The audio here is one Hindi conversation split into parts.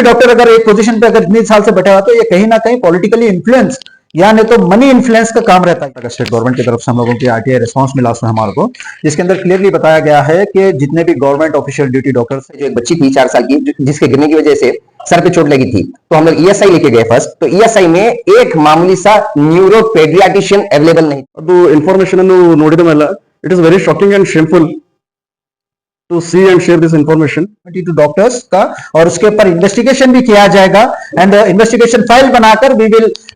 भी डॉक्टर अगर एक पोजीशन पे अगर इतने साल से बैठा हुआ तो ये कहीं ना कहीं पॉलिटिकली इन्फ्लुएंस या नहीं तो मनी इन्फ्लुएंस का काम रहता है। स्टेट गवर्नमेंट की तरफ से हम लोगों की आरटीआई रिस्पांस मिला उसमें हमारे को, जिसके अंदर क्लियरली बताया गया है कि जितने भी गवर्नमेंट ऑफिशियल ड्यूटी डॉक्टर्स, जो एक बच्ची थी 4 साल की जिसके गिरने की वजह से सर पे चोट लगी थी, तो हम लोग ईएसआई लेके गए फर्स्ट। तो ईएसआई में एक मामूली सा न्यूरो पेडियाट्रिशियन अवेलेबल नहीं। ಅದು ಇನ್ಫಾರ್ಮೇಶನ್ ಅನ್ನು ನೋಡಿದ ಮೇಲೆ it is very shocking and shameful to see and share this information to doctors का, और उसके ऊपर इन्वेस्टिगेशन भी किया जाएगा एंड इन्वेस्टिगेशन फाइल बनाकर we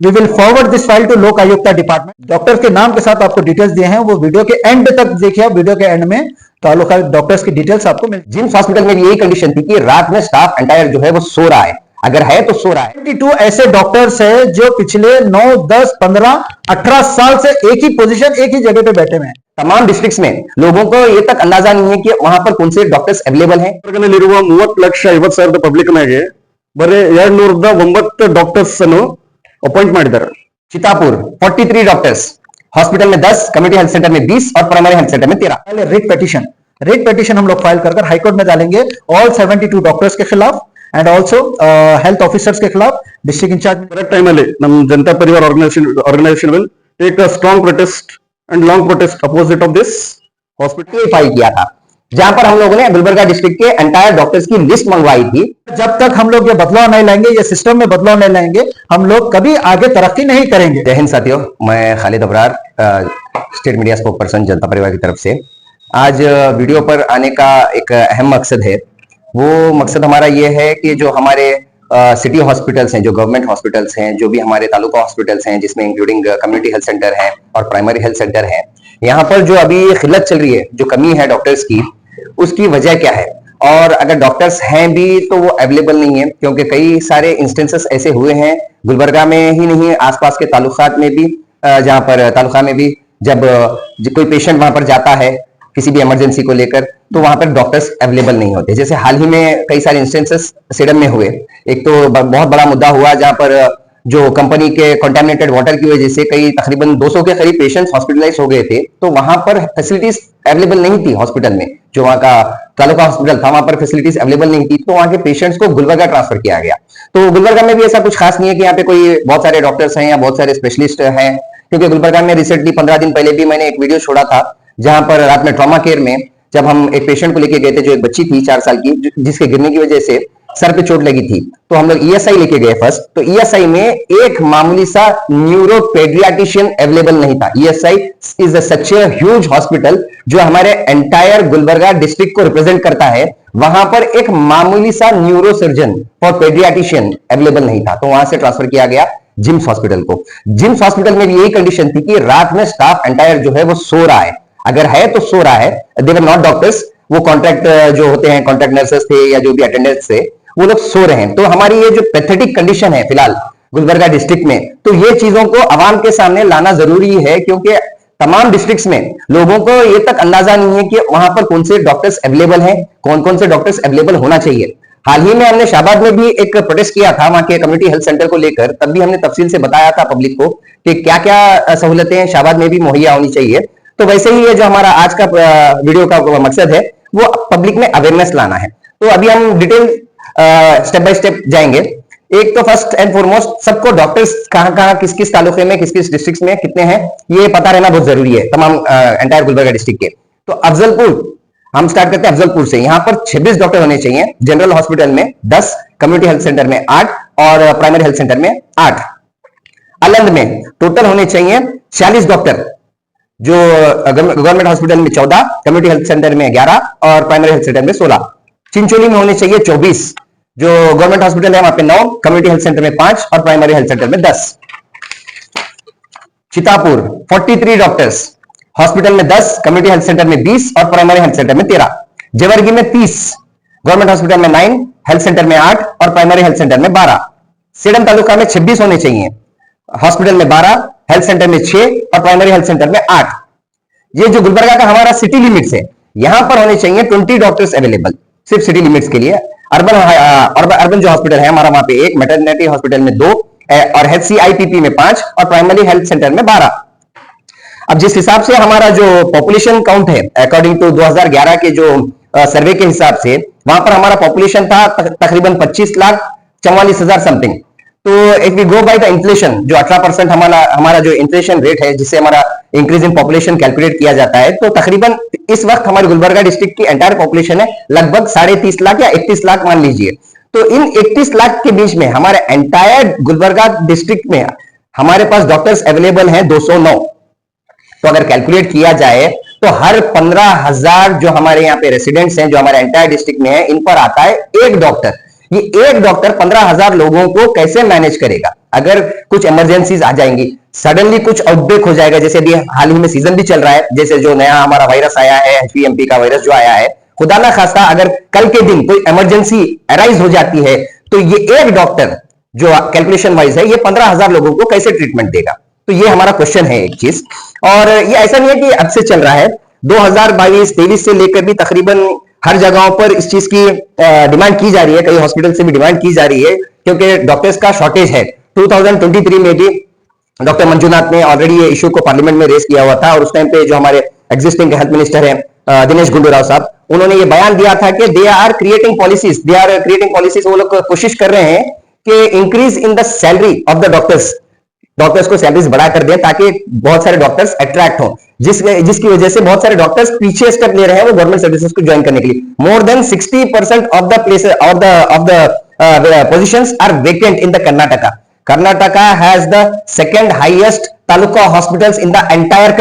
will forward this file to Lok Ayukta department. Doctors के नाम के साथ आपको डिटेल्स दिए हैं, वो वीडियो के एंड तक देखिए, वीडियो के एंड में तालुका डॉक्टर्स की डिटेल्स आपको मिल। जिम्स हॉस्पिटल में भी यही कंडीशन थी कि रात में स्टाफ एंटायर जो है वो सो रहा है, अगर है तो सो रहा है। 22 ऐसे डॉक्टर्स है जो पिछले 9, 10, 15, 18 साल से एक ही पोजीशन, एक ही जगह पे बैठे हुए हैं। तमाम डिस्ट्रिक्ट्स में लोगों को ये तक अंदाजा नहीं है कि वहां पर कौन से डॉक्टर्स अवेलेबल हैं। 30,50,000 पब्लिक ಮೇಲೆ ಬರೀ 209 ಡಾಕ್ಟರ್ಸ್ ಅನ್ನು ಅಪಾಯಿಂಟ್ ಮಾಡಿದ್ದಾರೆ। चितापुर 43 डॉक्टर्स, हॉस्पिटल में 10, कम्युनिटी हेल्थ सेंटर में 20 और प्राइमरी हेल्थ सेंटर में 13। पहले रेट पेटिशन हम लोग फाइल कर हाईकोर्ट में डालेंगे ऑल 72 डॉक्टर्स के खिलाफ एंड ऑल्सो हेल्थ ऑफिसर्स के खिलाफ। डिस्ट्रिक्ट इंचार्ज करेक्ट टाइम ಅಲ್ಲಿ ನಮ್ಮ Janata Parivar organization will take a strong protest and long protest opposite of this hospital file किया था, जहां पर हम लोगों ने गुलबर्गा डिस्ट्रिक्ट के एंटायर डॉक्टर्स की लिस्ट मंगवाई थी। जब तक हम लोग ये बदलाव नहीं लाएंगे, ये सिस्टम में बदलाव नहीं लाएंगे, हम लोग कभी आगे तरक्की नहीं करेंगे। जय हिंद साथियों, मैं Khalid Abrar, state media spoke person जनता परिवार की तरफ से आज वीडियो पर आने का एक अहम मकसद है। वो मकसद हमारा ये है कि जो हमारे सिटी हॉस्पिटल्स हैं, जो गवर्नमेंट हॉस्पिटल्स हैं, जो भी हमारे तालुका हॉस्पिटल्स हैं, जिसमें इंक्लूडिंग कम्युनिटी हेल्थ सेंटर है और प्राइमरी हेल्थ सेंटर है, यहाँ पर जो अभी खिल्लत चल रही है, जो कमी है डॉक्टर्स की, उसकी वजह क्या है, और अगर डॉक्टर्स हैं भी तो वो अवेलेबल नहीं है। क्योंकि कई सारे इंस्टेंसेस ऐसे हुए हैं गुलबर्गा में ही नहीं, आसपास के तालुकात में भी, जहाँ पर तालुका में भी जब कोई पेशेंट वहां पर जाता है किसी भी इमरजेंसी को लेकर, तो वहां पर डॉक्टर्स अवेलेबल नहीं होते। जैसे हाल ही में कई सारे इंस्टेंसेस सेडम में हुए। एक तो बहुत बड़ा मुद्दा हुआ जहां पर जो कंपनी के कंटामिनेटेड वाटर की वजह से कई तकरीबन 200 के करीब पेशेंट्स हॉस्पिटलाइज हो गए थे, तो वहां पर फैसिलिटीज अवेलेबल नहीं थी हॉस्पिटल में। जो वहां का तालुका हॉस्पिटल था, वहां पर फैसिलिटीज अवेलेबल नहीं थी, तो वहां के पेशेंट्स को गुलबर्गा ट्रांसफर किया गया। तो गुलबर्गा में भी ऐसा कुछ खास नहीं है कि यहाँ पे कोई बहुत सारे डॉक्टर्स हैं या बहुत सारे स्पेशलिस्ट हैं, क्योंकि गुलबर्गा में रिसेंटली 15 दिन पहले भी मैंने एक वीडियो छोड़ा था, जहां पर रात में ट्रॉमा केयर में जब हम एक पेशेंट को लेके गए थे, जो एक बच्ची थी 4 साल की, जिसके गिरने की वजह से सर पे चोट लगी थी, तो हम लोग ईएसआई लेके गए फर्स्ट। तो ईएसआई में एक मामूली सा न्यूरो पेडियाट्रिशियन अवेलेबल नहीं था। ESI is such a huge hospital जो हमारे एंटायर गुलबर्गा डिस्ट्रिक्ट को रिप्रेजेंट करता है, वहां पर एक मामूली सा न्यूरो सर्जन और पेडियाट्रिशियन अवेलेबल नहीं था, तो वहां से ट्रांसफर किया गया जिम्स हॉस्पिटल को। जिम्स हॉस्पिटल में भी यही कंडीशन थी कि रात में स्टाफ एंटायर जो है वो सो रहा है, अगर है तो सो रहा है। दे वर नॉट डॉक्टर्स, वो कॉन्ट्रैक्ट जो होते हैं, कॉन्ट्रैक्ट नर्सेस थे या जो भी अटेंडेंट्स थे, वो लोग सो रहे हैं। तो हमारी ये जो पैथेटिक कंडीशन है फिलहाल गुलबर्गा डिस्ट्रिक्ट में, तो ये चीजों को आवाम के सामने लाना जरूरी है, क्योंकि तमाम डिस्ट्रिक्ट्स में लोगों को ये तक अंदाजा नहीं है कि वहां पर कौन से डॉक्टर्स अवेलेबल हैं, कौन कौन से डॉक्टर्स अवेलेबल होना चाहिए। हाल ही में हमने शाहबाद में भी एक प्रोटेस्ट किया था वहां के कम्युनिटी हेल्थ सेंटर को लेकर, तब भी हमने तफसील से बताया था पब्लिक को कि क्या क्या सहूलतें शाहबाद में भी मुहैया होनी चाहिए। तो वैसे ही ये जो हमारा आज का वीडियो का मकसद है वो पब्लिक में अवेयरनेस लाना है। तो अभी हम डिटेल स्टेप बाय स्टेप जाएंगे। एक तो फर्स्ट एंड फॉरमोस्ट सबको डॉक्टर्स कहां किस किस तालुके में, किस किस डिस्ट्रिक्ट में कितने हैं, ये पता रहना बहुत जरूरी है तमाम एंटायर गुलबर्गा डिस्ट्रिक्ट के। तो अफजलपुर हम स्टार्ट करते हैं अफजलपुर से। यहाँ पर 26 डॉक्टर होने चाहिए, जनरल हॉस्पिटल में 10, कम्युनिटी हेल्थ सेंटर में 8 और प्राइमरी हेल्थ सेंटर में 8। अलंद में टोटल होने चाहिए 40 डॉक्टर, जो गवर्नमेंट हॉस्पिटल में 14, कम्युनिटी हेल्थ सेंटर में 11 और प्राइमरी हेल्थ सेंटर में 16। चिंचोली में होने चाहिए 24, जो गवर्नमेंट हॉस्पिटल है वहां पे 9, कम्युनिटी हेल्थ सेंटर में 5 और प्राइमरी हेल्थ सेंटर में 10। चितापुर 43 डॉक्टर्स, हॉस्पिटल में 10, कम्युनिटी हेल्थ सेंटर में 20 और प्राइमरी हेल्थ सेंटर में 13। जवर्गी में 30, गवर्नमेंट हॉस्पिटल में 9, हेल्थ सेंटर में 8 और प्राइमरी हेल्थ सेंटर में 12। सेडम तालुका में 26 होने चाहिए, हॉस्पिटल में 12, हेल्थ सेंटर में 6 और प्राइमरी हेल्थ सेंटर में 8। ये जो गुलबर्गा का हमारा सिटी लिमिट्स है, यहां पर होने चाहिए 20 डॉक्टर्स अवेलेबल, सिर्फ सिटी लिमिट्स के लिए। अर्बन जो हॉस्पिटल है हमारा, वहां पे 1, मैटरनिटी हॉस्पिटल में 2 और HCIPP में 5 और प्राइमरी हेल्थ सेंटर में 12। अब जिस हिसाब से हमारा जो पॉपुलेशन काउंट है, अकॉर्डिंग टू 2011 के जो सर्वे के हिसाब से, वहां पर हमारा पॉपुलेशन था तकरीबन 44,000 समथिंग। तो if we go by the inflation, जो 18% हमारा जो इन्फ्लेशन रेट है, जिससे हमारा इंक्रीज इन पॉपुलेशन कैलकुलेट किया जाता है, तो तकरीबन इस वक्त हमारे गुलबर्गा डिस्ट्रिक्ट की एंटायर पॉपुलेशन है लगभग 30.5 लाख या 31 लाख मान लीजिए। तो इन 31 लाख के बीच में हमारे एंटायर गुलबर्गा डिस्ट्रिक्ट में हमारे पास डॉक्टर्स अवेलेबल हैं 209। तो अगर कैलकुलेट किया जाए तो हर 15,000 जो हमारे यहाँ पे रेसिडेंट्स हैं, जो हमारे एंटायर डिस्ट्रिक्ट में है, इन पर आता है एक डॉक्टर। ये एक डॉक्टर 15,000 लोगों को कैसे मैनेज करेगा? अगर कुछ इमरजेंसीज आ जाएंगी, सडनली कुछ आउटब्रेक हो जाएगा, जैसे अभी हाल ही में सीजन भी चल रहा है, जैसे जो नया हमारा वायरस आया है, एचपीएमपी का वायरस जो आया है, खुदा ना खास्ता अगर कल के दिन कोई इमरजेंसी अराइज हो जाती है, तो ये एक डॉक्टर जो कैलकुलेशन वाइज है, ये 15,000 लोगों को कैसे ट्रीटमेंट देगा? तो ये हमारा क्वेश्चन है एक चीज। और ये ऐसा नहीं है कि अब से चल रहा है, 2022-23 से लेकर भी तकरीबन हर जगहों पर इस चीज की डिमांड की जा रही है, कई हॉस्पिटल से भी डिमांड की जा रही है, क्योंकि डॉक्टर्स का शॉर्टेज है। 2023 में भी डॉक्टर मंजूनाथ ने ऑलरेडी ये इशू को पार्लियामेंट में रेस किया हुआ था, और उस टाइम पे जो हमारे एग्जिस्टिंग हेल्थ मिनिस्टर हैं दिनेश गुंडू राव साहब, उन्होंने ये बयान दिया था कि दे आर क्रिएटिंग पॉलिसीज, वो लोग कोशिश कर रहे हैं कि increase in the salary of the doctors को सैलरीज बढ़ा कर दें, ताकि बहुत सारे डॉक्टर्स अट्रैक्ट हो, जिसकी वजह से बहुत सारे डॉक्टर्स पीछे स्टेप ले रहे हैं वो गवर्नमेंट सर्विसेज को ज्वाइन करने के लिए। More than 60% of the places of the positions are vacant in the Karnataka. Karnataka has the second highest taluka hospitals in the entire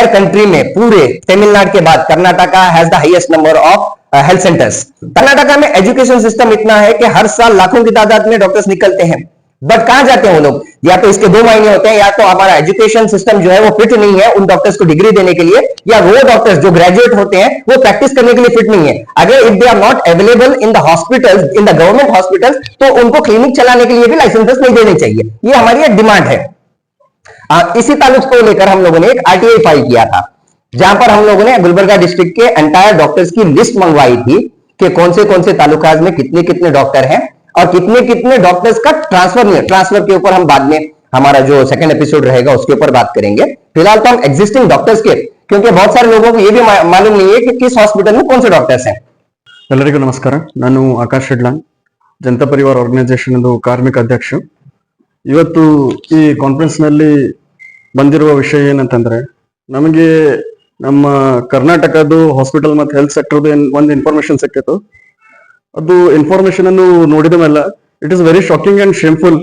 country में, पूरे तमिलनाडु के बाद Karnataka has the highest number of health centres. Karnataka में एजुकेशन सिस्टम इतना है कि हर साल लाखों की तादाद में डॉक्टर्स निकलते हैं, बट कहां जाते हैं वो लोग? या तो इसके 2 मायने होते हैं, या तो हमारा एजुकेशन सिस्टम जो है वो फिट नहीं है उन डॉक्टर्स को डिग्री देने के लिए, या वो डॉक्टर्स जो ग्रेजुएट होते हैं वो प्रैक्टिस करने के लिए फिट नहीं है। अगर if they are not available in the hospitals, in the government hospitals, तो उनको क्लिनिक चलाने के लिए भी लाइसेंसेस नहीं देने चाहिए। ये हमारी एक डिमांड है। इसी ताल्लुक को लेकर हम लोगों ने एक आरटीआई फाइल किया था, जहां पर हम लोगों ने गुलबर्गा डिस्ट्रिक्ट के एंटायर डॉक्टर्स की लिस्ट मंगवाई थी कि कौन से तालुकाज में कितने कितने डॉक्टर हैं और कितने कितने डॉक्टर्स का ट्रांसफर नहीं है। ट्रांसफर के ऊपर हम बाद में हमारा जो सेकंड एपिसोड रहेगा उसके ऊपर बात करेंगे। फिलहाल तो हम एग्जिस्टिंग डॉक्टर्स के, क्योंकि बहुत सारे लोगों को ये भी मालूम नहीं है कि किस हॉस्पिटल में कौन से डॉक्टर्स हैं। ಎಲ್ಲರಿಗೂ ನಮಸ್ಕಾರ. ನಾನು ಆಕಾಶ್ ಶೆಡ್ಲಾಂಗ್, ಜನತಾ ಪರಿವಾರ ಆರ್ಗನೈಸೇಷನ್ ಕಾರ್ಮಿಕ ಅಧ್ಯಕ್ಷ. ಇವತ್ತು ಈ ಕಾನ್ಫರೆನ್ಸ್ ನಲ್ಲಿ ಬಂದಿರುವ ವಿಷಯ ಏನಂತಂದ್ರೆ, ನಮಗೆ ನಮ್ಮ ಕರ್ನಾಟಕದ ಹಾಸ್ಪಿಟಲ್ ಮತ್ತು ಹೆಲ್ತ್ ಸೆಕ್ಟರ್ ಒಂದು ಇನ್ಫಾರ್ಮೇಶನ್ ಸಿಕ್ಕಿತ್ತು. ಅದು ಇನ್ಫಾರ್ಮೇಶನ್ ಅನ್ನು ನೋಡಿದ ಮೇಲೆ it is very shocking and shameful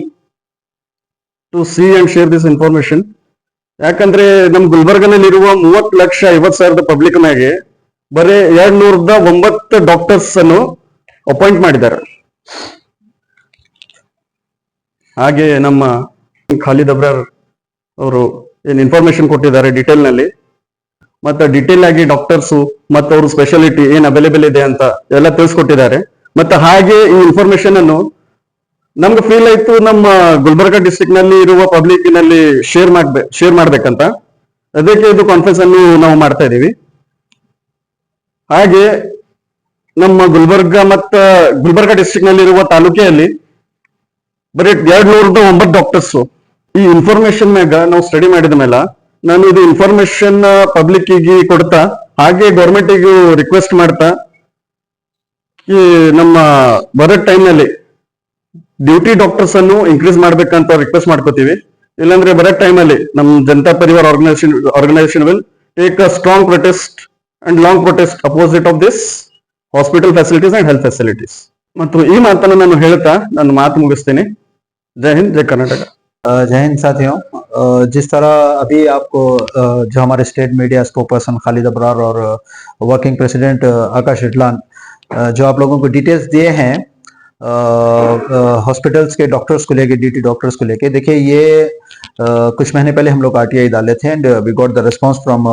to see and share this information. ಯಾಕಂದ್ರೆ ನಮ್ ಗುಲ್ಬರ್ಗನಲ್ಲಿರುವ 30,50,000 ಪಬ್ಲಿಕ್ ಮ್ಯಾಗೆ ಬರೀ 209 ಡಾಕ್ಟರ್ಸ್ ಅನ್ನು ಅಪಾಯಿಂಟ್ ಮಾಡಿದ್ದಾರೆ. ಹಾಗೆ ನಮ್ಮ ಖಾಲಿದ್ ಅಬ್ರಾರ್ ಅವರು ಏನ್ ಇನ್ಫಾರ್ಮೇಶನ್ ಕೊಟ್ಟಿದ್ದಾರೆ ಡೀಟೇಲ್ ನಲ್ಲಿ, ಮತ್ತೆ ಡೀಟೇಲ್ ಆಗಿ ಡಾಕ್ಟರ್ಸ್ ಮತ್ತೆ ಅವ್ರ ಸ್ಪೆಷಾಲಿಟಿ ಏನ್ ಅವೈಲೇಬಲ್ ಇದೆ ಅಂತ ಎಲ್ಲ ತಿಳಿಸ್ಕೊಟ್ಟಿದ್ದಾರೆ. ಮತ್ತೆ ಹಾಗೆ ಈ ಇನ್ಫಾರ್ಮೇಶನ್ ಅನ್ನು ನಮ್ಗೆ ಫೀಲ್ ಆಯ್ತು ನಮ್ಮ ಗುಲ್ಬರ್ಗಾ ಡಿಸ್ಟ್ರಿಕ್ಟ್ ನಲ್ಲಿ ಇರುವ ಪಬ್ಲಿಕ್ ನಲ್ಲಿ ಶೇರ್ ಮಾಡ್ಬೇಕಂತ, ಅದಕ್ಕೆ ಇದು ಕಾನ್ಫರೆನ್ಸ್ ಅನ್ನು ನಾವು ಮಾಡ್ತಾ ಇದೀವಿ. ಹಾಗೆ ನಮ್ಮ ಗುಲ್ಬರ್ಗಾ ಡಿಸ್ಟ್ರಿಕ್ಟ್ ನಲ್ಲಿ ಇರುವ ತಾಲೂಕಿನಲ್ಲಿ ಬರೀ 209 ಡಾಕ್ಟರ್ಸ್. ಈ ಇನ್ಫಾರ್ಮೇಶನ್ ಮ್ಯಾಗ ನಾವು ಸ್ಟಡಿ ಮಾಡಿದ ಮೇಲೆ ನಾನು ಇದು ಇನ್ಫಾರ್ಮೇಶನ್ ಪಬ್ಲಿಕ್ ಕೊಡ್ತಾ, ಹಾಗೆ ಗೌರ್ಮೆಂಟ್ ರಿಕ್ವೆಸ್ಟ್ ಮಾಡ್ತಾ ಈ ನಮ್ಮ ಬರೋ ಟೈಮ್ ನಲ್ಲಿ ಡ್ಯೂಟಿ ಡಾಕ್ಟರ್ಸ್ ಅನ್ನು ಇನ್ಕ್ರೀಸ್ ಮಾಡ್ಬೇಕಂತ ರಿಕ್ವೆಸ್ಟ್ ಮಾಡ್ಕೋತೀವಿ. ಇಲ್ಲಾಂದ್ರೆ ಬರೋ ಟೈಮ್ ಅಲ್ಲಿ ನಮ್ Janata Parivar organisation will take a strong protest and long protest opposite of this hospital facilities and health facilities. ಮತ್ತು ಈ ಮಾತನ್ನು ನಾನು ಹೇಳ್ತಾ ನನ್ನ ಮಾತು ಮುಗಿಸ್ತೀನಿ. जय हिंद, जय कर्नाटक। जय हिंद साथियों, जिस तरह अभी आपको जो हमारे state media spokesperson Khalid Abrar और वर्किंग प्रेसिडेंट आकाश शेडलांग जो आप लोगों को डिटेल्स दिए हैं हॉस्पिटल्स के डॉक्टर्स को लेके, ड्यूटी डॉक्टर्स को लेके, देखिए ये कुछ महीने पहले हम लोग आरटीआई डाले थे and we got the response from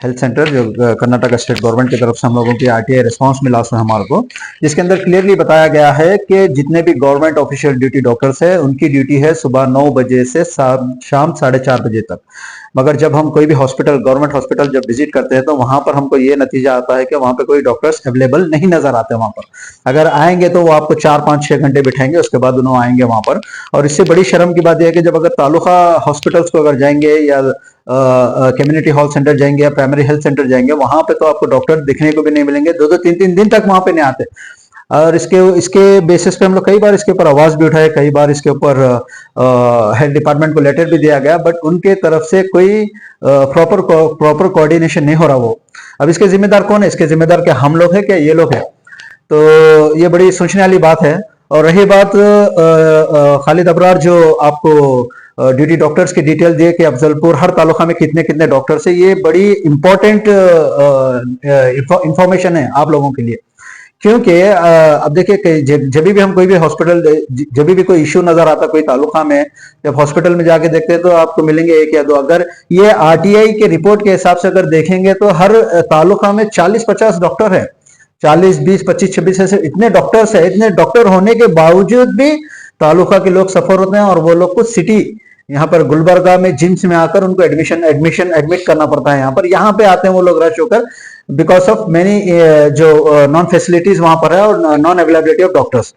health centre, जो कर्नाटक स्टेट गवर्नमेंट की तरफ से हम लोगों की आरटीआई रिस्पांस मिला उसमें हमारे को, जिसके अंदर क्लियरली बताया गया है कि जितने भी गवर्नमेंट ऑफिशियल ड्यूटी डॉक्टर्स है उनकी ड्यूटी है सुबह 9 बजे से शाम 4:30 बजे तक। मगर जब हम कोई भी हॉस्पिटल, गवर्नमेंट हॉस्पिटल जब विजिट करते हैं तो वहां पर हमको ये नतीजा आता है कि वहां पे कोई डॉक्टर्स अवेलेबल नहीं नजर आते वहां पर। अगर आएंगे तो वो आपको 4, 5, 6 घंटे बिठाएंगे, उसके बाद उन्होंने आएंगे वहां पर। और इससे बड़ी शर्म की बात यह है कि जब अगर तालुका हॉस्पिटल्स को अगर जाएंगे या कम्युनिटी हेल्थ सेंटर जाएंगे या प्राइमरी हेल्थ सेंटर जाएंगे, वहां पे तो आपको डॉक्टर दिखने को भी नहीं मिलेंगे, 2-2, 3-3 दिन तक वहां पे नहीं आते। और इसके इसके बेसिस पे हम लोग कई बार इसके ऊपर आवाज भी उठाए, कई बार इसके ऊपर हेल्थ डिपार्टमेंट को लेटर भी दिया गया, बट उनके तरफ से कोई प्रॉपर कोऑर्डिनेशन नहीं हो रहा। वो अब इसके जिम्मेदार कौन है? इसके जिम्मेदार क्या हम लोग हैं, क्या ये लोग हैं? तो ये बड़ी सोचने वाली बात है। और रही बात खालिद अबरार जो आपको ड्यूटी डॉक्टर्स की डिटेल दिए कि अफजलपुर हर तालुका में कितने कितने डॉक्टर्स है, ये बड़ी इंपॉर्टेंट इंफॉर्मेशन है आप लोगों के लिए। क्योंकि अब देखिए कि जब भी हम कोई भी हॉस्पिटल, जब भी कोई इश्यू नजर आता कोई तालुका में, जब हॉस्पिटल में जाके देखते हैं तो आपको मिलेंगे एक या दो। अगर ये आरटीआई के रिपोर्ट के हिसाब से अगर देखेंगे तो हर तालुका में 40-50 डॉक्टर है, 40, 20, 25, 26 ऐसे इतने डॉक्टर्स है। इतने डॉक्टर होने के बावजूद भी तालुका के लोग सफर होते हैं और वो लोग को सिटी यहाँ पर गुलबर्गा में जिम्स में आकर उनको एडमिट करना पड़ता है। यहाँ पे आते हैं वो लोग रश होकर, बिकॉज ऑफ मेनी जो नॉन फैसिलिटीज वहां पर है और नॉन अवेलेबिलिटी ऑफ डॉक्टर्स।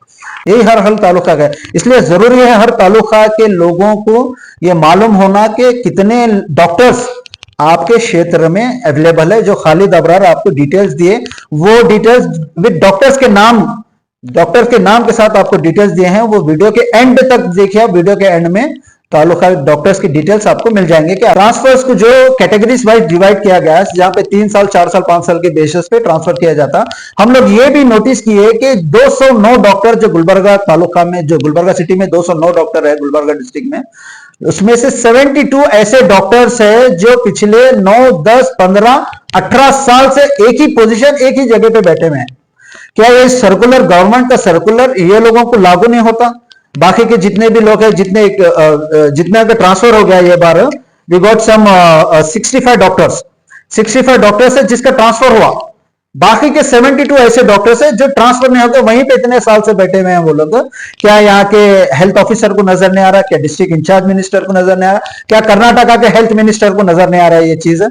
यही हर तालुका का है। इसलिए जरूरी है हर तालुका के लोगों को ये मालूम होना कि कितने डॉक्टर्स आपके क्षेत्र में अवेलेबल है। जो खालिद अबरार आपको डिटेल्स दिए, वो डिटेल्स विद डॉक्टर्स के नाम के साथ आपको डिटेल्स दिए हैं, वो वीडियो के एंड तक देखिए। वीडियो के एंड में तालुका डॉक्टर्स की डिटेल्स आपको मिल जाएंगे कि ट्रांसफर्स को जो कैटेगरीज वाइज डिवाइड किया गया है, जहां पे 3 साल, 4 साल, 5 साल के बेसिस पे ट्रांसफर किया जाता। हम लोग ये भी नोटिस किए कि 209 डॉक्टर जो गुलबर्गा तालुका में, जो गुलबर्गा सिटी में 209 डॉक्टर है गुलबर्गा डिस्ट्रिक्ट में, उसमें से 72 ऐसे डॉक्टर्स है जो पिछले 9, 10, 15, 18 साल से एक ही पोजीशन, एक ही जगह पे बैठे हुए हैं। क्या ये सर्कुलर, गवर्नमेंट का सर्कुलर ये लोगों को लागू नहीं होता? बाकी के जितने भी लोग हैं, जितने का ट्रांसफर हो गया ये बार, वी गॉट सम 65 डॉक्टर्स है जिसका ट्रांसफर हुआ। बाकी के 72 ऐसे डॉक्टर्स है जो ट्रांसफर नहीं होते, वहीं पे इतने साल से बैठे हुए हैं वो लोग। क्या यहाँ के हेल्थ ऑफिसर को नजर नहीं आ रहा? क्या डिस्ट्रिक्ट इंचार्ज मिनिस्टर को नजर नहीं आ रहा? क्या कर्नाटका के हेल्थ मिनिस्टर को नजर नहीं आ रहा है ये चीज?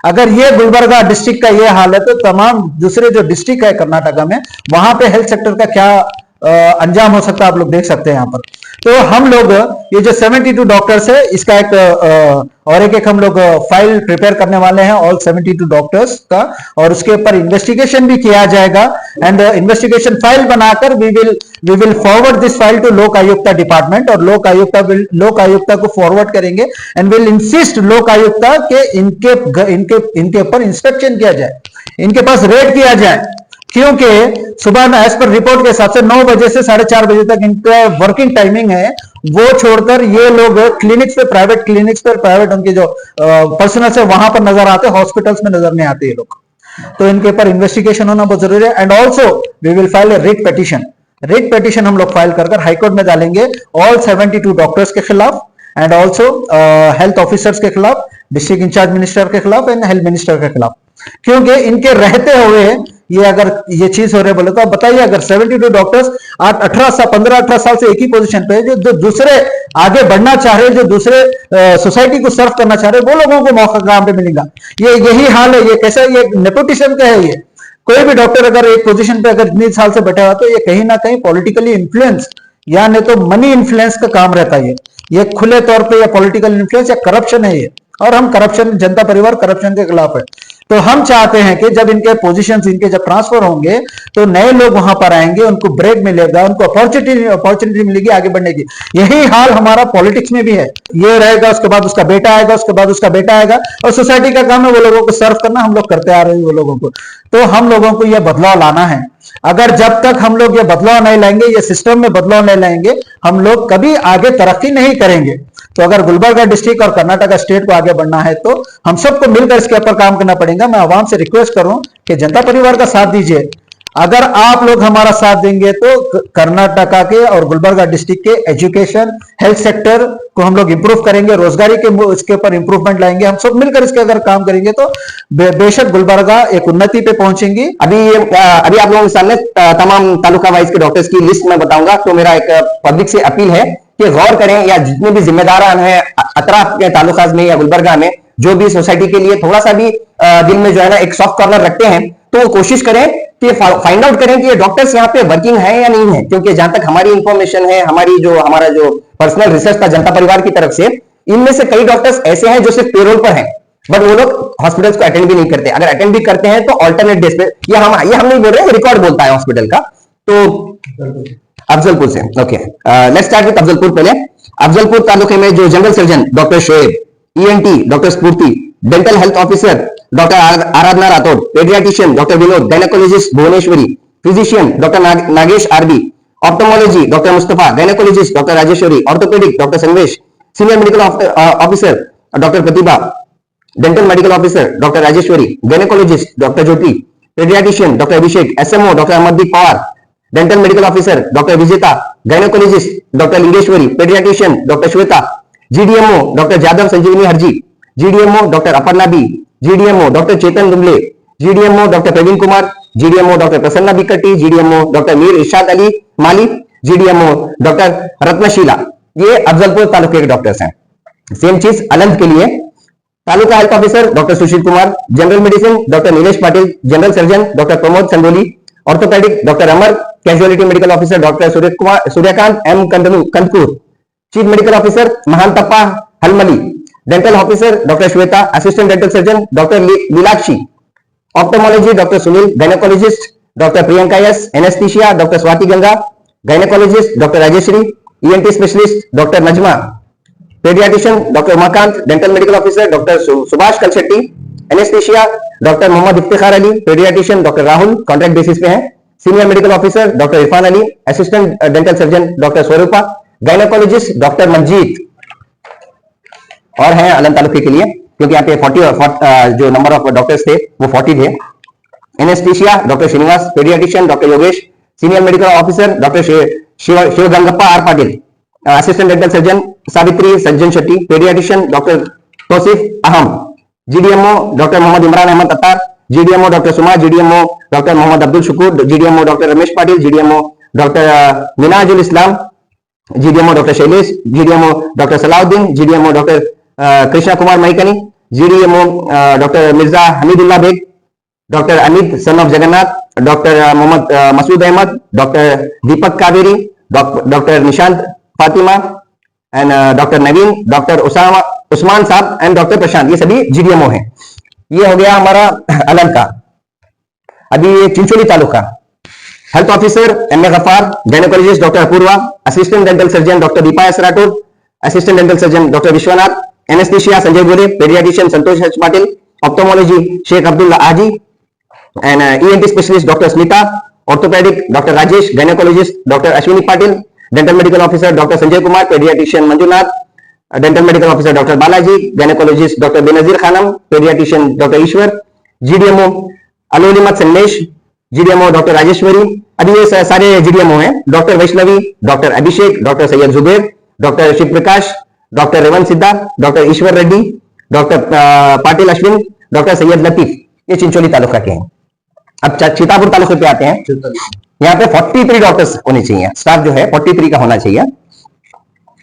अगर ये गुलबर्गा डिस्ट्रिक्ट का ये हाल है तो तमाम दूसरे जो डिस्ट्रिक्ट है कर्नाटका में, वहां पे हेल्थ सेक्टर का क्या अंजाम हो सकता है, आप लोग देख सकते हैं यहाँ पर। तो हम लोग ये जो 72 डॉक्टर्स है, इसका एक हम लोग फाइल प्रिपेयर करने वाले हैं ऑल 72 डॉक्टर्स का, और उसके ऊपर इन्वेस्टिगेशन भी किया जाएगा। एंड इन्वेस्टिगेशन फाइल बनाकर we will forward this file to Lok Ayukta department, और लोक आयुक्ता को फॉरवर्ड करेंगे एंड विल इंसिस्ट लोक आयुक्ता के इनके ऊपर इंस्पेक्शन किया जाए, इनके पास रेड किया जाए। क्योंकि सुबह एज पर रिपोर्ट के हिसाब से 9 बजे से 4:30 बजे तक इनका वर्किंग टाइमिंग है। वो छोड़कर ये लोग क्लिनिक्स पे, प्राइवेट उनके जो पर्सनल है वहां पर नजर आते, हॉस्पिटल्स में नजर नहीं आते ये लोग। तो इनके ऊपर इन्वेस्टिगेशन होना बहुत जरूरी है। And also we will file a writ petition हम लोग फाइल कर हाईकोर्ट में डालेंगे ऑल 72 डॉक्टर्स के खिलाफ, एंड ऑल्सो हेल्थ ऑफिसर्स के खिलाफ, डिस्ट्रिक्ट इंचार्ज मिनिस्टर के खिलाफ एंड हेल्थ मिनिस्टर के खिलाफ। क्योंकि इनके रहते हुए ये अगर ये चीज हो रही बोले तो आप बताइए, अगर 72 डॉक्टर्स 15-18 साल से एक ही पोजीशन पे जो दूसरे आगे बढ़ना चाह रहे, जो दूसरे सोसाइटी को सर्व करना चाह रहे, वो लोगों को मौका कहां पे मिलेगा? यही हाल है। ये कैसा, ये नेपोटिज्म का है। ये कोई भी डॉक्टर अगर एक पोजीशन पे अगर इतने साल से बैठा हुआ तो ये कहीं ना कहीं पॉलिटिकली इन्फ्लुएंस या नहीं तो मनी इन्फ्लुएंस का काम रहता है। ये खुले तौर पे या पॉलिटिकल इन्फ्लुएंस या करप्शन है ये, और हम करप्शन, जनता परिवार करप्शन के खिलाफ है। तो हम चाहते हैं कि जब इनके पोजीशंस, इनके जब ट्रांसफर होंगे तो नए लोग वहां पर आएंगे, उनको ब्रेक मिलेगा, उनको अपॉर्चुनिटी मिलेगी आगे बढ़ने की। यही हाल हमारा पॉलिटिक्स में भी है। ये रहेगा, उसके बाद उसका बेटा आएगा, उसके बाद उसका बेटा आएगा, और सोसाइटी का काम है वो लोगों को सर्व करना। हम लोग करते आ रहे हैं वो लोगों को। तो हम लोगों को यह बदलाव लाना है। अगर जब तक हम लोग ये बदलाव नहीं लाएंगे, ये सिस्टम में बदलाव नहीं लाएंगे, हम लोग कभी आगे तरक्की नहीं करेंगे। तो अगर गुलबर्गा डिस्ट्रिक्ट और कर्नाटका स्टेट को आगे बढ़ना है तो हम सबको मिलकर इसके ऊपर काम करना पड़ेगा। मैं आवाम से रिक्वेस्ट कर रहा हूं कि जनता परिवार का साथ दीजिए। अगर आप लोग हमारा साथ देंगे तो कर्नाटका के और गुलबर्गा डिस्ट्रिक्ट के एजुकेशन, हेल्थ सेक्टर को हम लोग इंप्रूव करेंगे, रोजगारी के इसके ऊपर इंप्रूवमेंट लाएंगे। हम सब मिलकर इसके अगर काम करेंगे तो बेशक गुलबर्गा एक उन्नति पे पहुंचेंगी। अभी आप लोगों के सामने तमाम तालुका वाइज के डॉक्टर्स की लिस्ट में बताऊंगा। तो मेरा एक पब्लिक से अपील है कि गौर करें, या जितने भी जिम्मेदार हैं अतराफ के तालुका में या गुलबर्गा में, जो भी सोसाइटी के लिए थोड़ा सा भी दिल में जो है ना एक सॉफ्ट कॉर्नर रखते हैं, तो कोशिश करें कि फाइंड आउट करें कि ये डॉक्टर्स यहाँ पे वर्किंग है या नहीं है। क्योंकि जहां तक हमारी इंफॉर्मेशन है, हमारा जो पर्सनल रिसर्च था जनता परिवार की तरफ से, इनमें से कई डॉक्टर्स ऐसे हैं जो सिर्फ पेरोल पर हैं, बट वो लोग हॉस्पिटल्स को अटेंड भी नहीं करते। अगर अटेंड भी करते हैं तो ऑल्टरनेट डेज पे, ये हम नहीं बोल रहे हैं, रिकॉर्ड बोलता है हॉस्पिटल का, तो अफजलपुर से, okay, let's start with Afzalpur. पहले अफजलपुर तालुके में जो general surgeon doctor Shoaib, ENT doctor Sphoorti, dental health officer doctor Aradhana Rathod, paediatrician doctor Vinod, gynaecologist Bhuvaneshwari, physician doctor Nagesh RB, ophthalmology doctor Mustafa, gynaecologist doctor Rajeshwari, orthopaedic doctor Sanvesh, senior medical officer doctor Pratibha, dental medical officer doctor Rajeshwari, gynaecologist doctor Jyoti, paediatrician doctor Abhishek, SMO doctor Amardeep Pawar, dental medical officer doctor विजेता, gynaecologist doctor Lingeshwari, paediatrician doctor Shweta, GDMO doctor Jadhav Sanjeevani Harji, GDMO doctor Aparna B, GDMO doctor Chetan Dumale, GDMO doctor Praveen Kumar, GDMO doctor Prasanna Bikatti, GDMO doctor Mir Irshad Ali Mali, GDMO doctor Ratnasheela. ये अफजलपुर तालुके के डॉक्टर्स हैं। सेम चीज अलंद के लिए taluka health officer doctor Sushil Kumar, general medicine doctor Nilesh Patil, general surgeon doctor Pramod Sangoli, orthopaedic doctor Amar, casualty medical officer doctor Suryakant M Kandakur, chief medical officer Mahantappa Halmali, dental officer doctor Shweta, assistant dental surgeon doctor Leelakshi, ophthalmology doctor Sunil, gynaecologist doctor Priyanka S, anaesthesia doctor Swati Ganga, gynaecologist doctor Rajeshwari, ENT specialist doctor Najma, paediatrician doctor Umakant, dental medical officer doctor Subhash Kalshetti, anaesthesia doctor Mohammad Iftikhar Ali, paediatrician doctor Rahul contract basis पे हैं, senior medical officer doctor Irfan Ali, assistant dental surgeon doctor Swarupa, gynaecologist doctor Manjeet, और हैं अलंग तालुके के लिए क्योंकि यहाँ पे 40 जो नंबर ऑफ डॉक्टर्स थे वो 40 थे। Anaesthesia doctor Srinivas, paediatrician doctor Yogesh, senior medical officer doctor Shivagangappa R Patil, assistant dental surgeon Savitri Sajjan Shetty, paediatrician doctor Tauseef Aham, GDMO doctor Mohammed Imran Ahmed Attar, GDMO doctor Suma, GDMO doctor Mohammed Abdul Shukoor, GDMO doctor Ramesh Patil, GDMO doctor Minajul Islam, GDMO doctor Shailesh, GDMO doctor Salauddin, GDMO doctor Krishna Kumar Maikani, GDMO doctor Mirza Hamidullah Baig, doctor Amit son of Jagannath, doctor Mohammad Masood Ahmed, doctor Deepak Kaveri, doctor Nishant Fatima and doctor Naveen, doctor Usman साहब एंड डॉक्टर प्रशांत, ये सभी जीडीएमओ हैं। ये हो गया हमारा अलग का। अभी Chincholi taluka, health officer M A Gaffar, gynaecologist doctor Apoorva, assistant dental surgeon doctor Deepa S Rathore, assistant dental surgeon doctor Vishwanath, anaesthesia Sanjay Gole, paediatrician Santosh H Patil, ophthalmology Sheikh Abdullah Aaji and ENT specialist doctor Smita, orthopaedic doctor Rajesh, gynaecologist doctor Ashwini Patil, dental medical officer doctor Sanjay Kumar, paediatrician Manjunath, dental medical officer doctor Balaji, gynaecologist doctor Benazir Khanam, paediatrician doctor Ishwar, GDMO अलोलिमत संदेश, जीडीएमओ डॉक्टर राजेश्वरी। अभी ये सारे जीडीएमओ हैं। डॉक्टर वैष्णवी, डॉक्टर अभिषेक, doctor Syed Zuber, doctor Shiv Prakash, doctor Revanth सिद्धा, डॉक्टर ईश्वर रेड्डी, डॉक्टर पाटिल अश्विन, डॉक्टर सैयद लतीफ, ये चिंचोली तालुका के हैं। अब चितापुर तालुके पे आते हैं। यहाँ पे 43 डॉक्टर्स होने चाहिए, स्टाफ जो है 43 का होना चाहिए।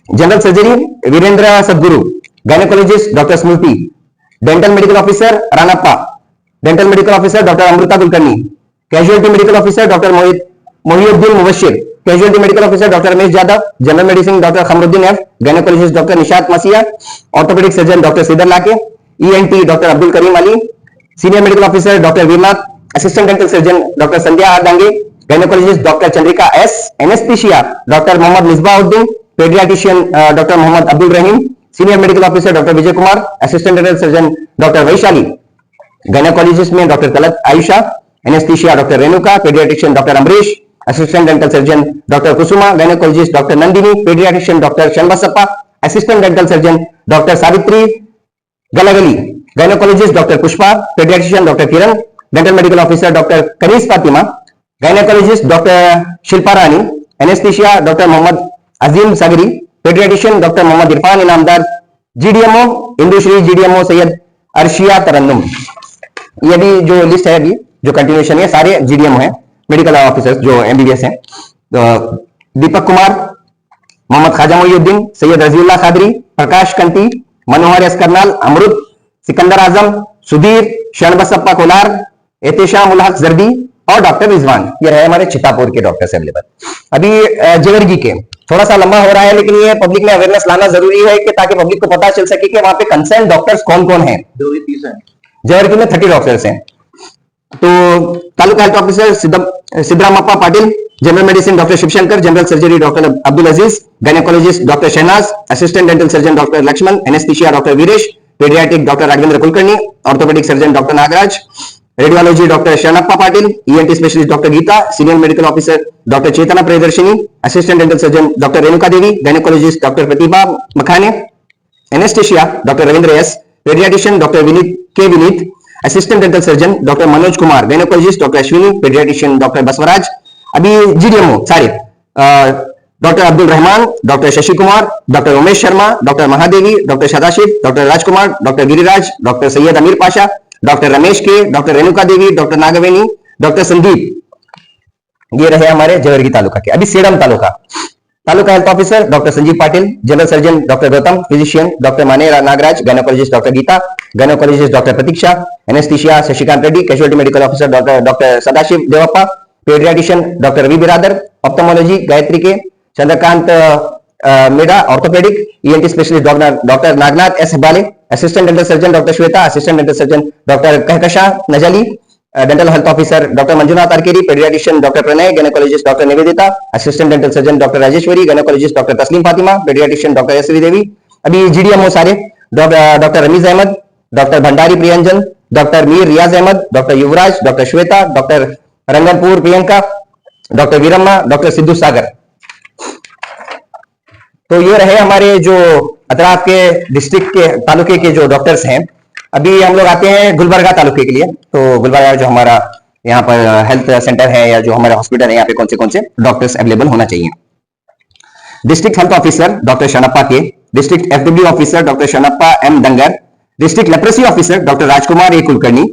General surgery Virendra Sadguru, gynaecologist doctor Smriti, dental medical officer Ranappa, dental medical officer doctor Amrita Kulkarni, casualty medical officer doctor Mohiuddin Mubashir, casualty medical officer doctor Ramesh Yadav, general medicine doctor Khamaruddin F, gynaecologist doctor Nishat Masiya, orthopaedic surgeon doctor Sidar Lake, ENT doctor Abdul Karim Ali, senior medical officer doctor Veeranath, assistant dental surgeon doctor Sandhya R Dange, gynaecologist doctor Chandrika S, anaesthesia doctor Mohammed Misbauddin, paediatrician doctor Mohammed Abdul Rahim, senior medical officer doctor Vijay Kumar, assistant dental surgeon doctor Vaishali, gynaecologist में doctor Talat Ayusha, anaesthesia doctor Renuka, paediatrician doctor Amrish, assistant dental surgeon doctor Kusuma, gynaecologist doctor Nandini, paediatrician doctor Shanabasappa, assistant dental surgeon doctor Savitri Galagali, gynaecologist doctor Pushpa, paediatrician doctor Kiran, dental medical officer doctor Kanees Fatima, gynaecologist doctor Shilpa Rani, anaesthesia doctor Mohammed Azeem Sagari, paediatrician doctor Mohammed Irfan Inamdar, GDMO इंदुश्री, GDMO Syed Arshia तरन्नुम। ये भी जो लिस्ट है अभी जो कंटिन्यूशन है सारे जीडीएमओ हैं, मेडिकल ऑफिसर्स जो एमबीबीएस हैं। तो दीपक कुमार, मोहम्मद खाजा मोइनुद्दीन, सैयद रजीउल्लाह खादरी, प्रकाश कंटी, मनोहर एस करनाल, अमरुद, सिकंदर आजम, सुधीर, शरणबसप्पा कोलार, एहतेशाम उल हक जर्दी और डॉक्टर रिजवान। ये रहे हमारे चितापुर के डॉक्टर्स अवेलेबल। अभी जेवर्गी के थोड़ा सा लंबा हो रहा है, लेकिन ये पब्लिक में अवेयरनेस लाना जरूरी है कि ताकि पब्लिक को पता चल सके कि वहां पे कंसर्न डॉक्टर्स कौन कौन हैं। जेवर्गी में 30 डॉक्टर्स हैं। तो taluka health officer Siddharamappa Patil, general medicine doctor Shivashankar, general surgery doctor Abdul Aziz, gynaecologist doctor Shahnaz, assistant dental surgeon doctor Laxman, anaesthesia doctor Veeresh, paediatric doctor Raghavendra Kulkarni, orthopaedic surgeon doctor Nagaraj, radiology doctor Sharanappa Patil, ENT specialist doctor Geeta, senior medical officer doctor Chetana Priyadarshini, assistant dental surgeon doctor Renuka Devi, gynaecologist doctor Pratibha Makhane, anaesthesia doctor Ravindra S, paediatrician doctor Vineet, assistant dental surgeon doctor Manoj Kumar, gynaecologist doctor Ashwini, paediatrician doctor Basavaraj, अभी जीडीएमओ सारे doctor Abdul Rahman, doctor Shashi Kumar, doctor Umesh Sharma, doctor Mahadevi, doctor Sadashiv, doctor Rajkumar, doctor Giriraj, doctor Syed Amir Pasha, doctor Ramesh K, doctor Renuka Devi, doctor Nagaveni, doctor Sandeep, ये रहे हमारे जवर्गी तालुका के। अभी Sedam taluka health officer doctor Sanjeev Patil, general surgeon doctor Gautam, physician doctor Mane Nagaraj, gynaecologist doctor Geeta, gynaecologist doctor Pratiksha, anaesthesia Shashikant Reddy, casualty medical officer doctor Sadashiv Devappa, paediatrician doctor Ravi Biradar, ophthalmology Gayatri K, Chandrakant Meda, orthopaedic, ENT specialist doctor Nagnath S Habale, assistant dental surgeon doctor Shweta, assistant dental surgeon doctor Kahkasha Najli, dental health officer doctor Manjunath Arakeri, paediatrician doctor Pranay, gynaecologist doctor Nivedita, assistant dental surgeon doctor Rajeshwari, gynaecologist doctor Tasleem Fatima, paediatrician doctor Yashvi Devi. अभी जीडीएमओ सारे doctor Rameez Ahmed, doctor Bhandari Priyanjan, doctor Mir Riyaz Ahmed, doctor Yuvraj, doctor Shweta, doctor Ranganpur Priyanka, doctor Veeramma, doctor Siddhu Sagar. तो ये रहे हमारे जो अतराफ के डिस्ट्रिक्ट के तालुके के जो डॉक्टर्स हैं। अभी हम लोग आते हैं गुलबर्गा तालुके के लिए। तो गुलबर्गा जो हमारा यहाँ पर हेल्थ सेंटर है या जो हमारा हॉस्पिटल है, यहाँ पे कौन से डॉक्टर्स अवेलेबल होना चाहिए। District health officer doctor Sharanappa K, district FW officer doctor Sharanappa M Dangar, district leprosy officer doctor Rajkumar A Kulkarni,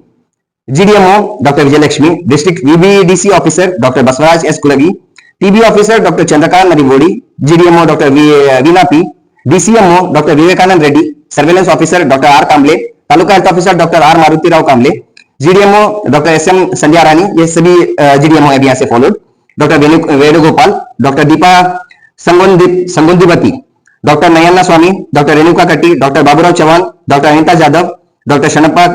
GDMO doctor Vijayalakshmi, district VBDC officer doctor Basavaraj S Kulgi, TB officer doctor Chandrakant Narivodi, GDMO doctor Veena P, DCMO doctor Vivekanand Reddy, surveillance officer doctor R Kamble, taluka health officer doctor R Maruti Rao Kamble, GDMO doctor SM Sandhya Rani, ये सभी जीडीएमओ है यहाँ से followed, doctor Venugopal, doctor Deepa Sangundivati, doctor Nayanna Swamy, doctor Renuka Katti, doctor Baburao Chauhan, doctor Anita Jadhav, doctor Sharanappa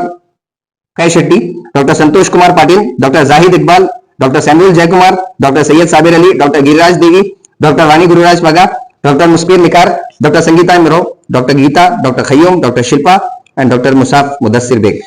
K Shetty, doctor Santosh Kumar Patil, doctor Zahid Iqbal, doctor Samuel Jayakumar, doctor Syed Sabir Ali, doctor Giriraj Devi, doctor Rani Gururaj Paga, doctor Musfir Nikar, doctor Sangeeta Imro, doctor Geeta, doctor Khayyum, doctor Shilpa and doctor Musaf Mudassir bag.